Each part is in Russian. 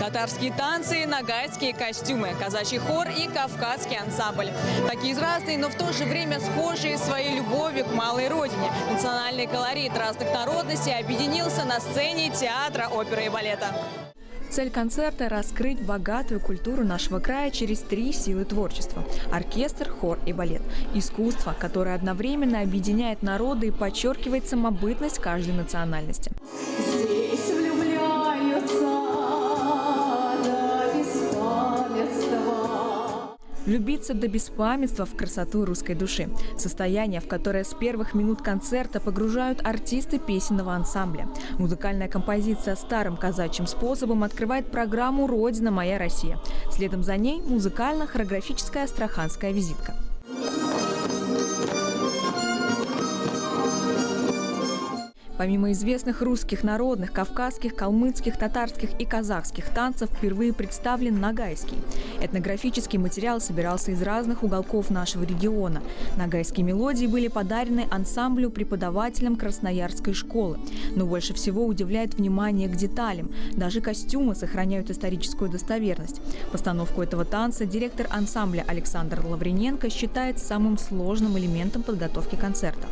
Татарские танцы, нагайские костюмы, казачий хор и кавказский ансамбль. Такие разные, но в то же время схожие своей любовью к малой родине. Национальный колорит разных народностей объединился на сцене театра оперы и балета. Цель концерта – раскрыть богатую культуру нашего края через 3 силы творчества – оркестр, хор и балет. Искусство, которое одновременно объединяет народы и подчеркивает самобытность каждой национальности. Здесь влюбляются до беспамятства. Влюбиться до беспамятства в красоту русской души. Состояние, в которое с первых минут концерта погружают артисты песенного ансамбля. Музыкальная композиция старым казачьим способом открывает программу «Родина моя Россия». Следом за ней музыкально-хореографическая астраханская визитка. Помимо известных русских, народных, кавказских, калмыцких, татарских и казахских танцев, впервые представлен нагайский. Этнографический материал собирался из разных уголков нашего региона. Нагайские мелодии были подарены ансамблю преподавателям Красноярской школы. Но больше всего удивляет внимание к деталям. Даже костюмы сохраняют историческую достоверность. Постановку этого танца директор ансамбля Александр Лавриненко считает самым сложным элементом подготовки концерта.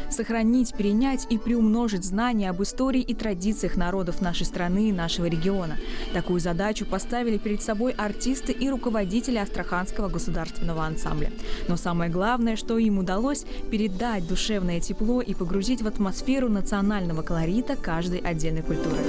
Сохранить, перенять и приумножить знания об истории и традициях народов нашей страны и нашего региона. Такую задачу поставили перед собой артисты и руководители Астраханского государственного ансамбля. Но самое главное, что им удалось – передать душевное тепло и погрузить в атмосферу национального колорита каждой отдельной культуры.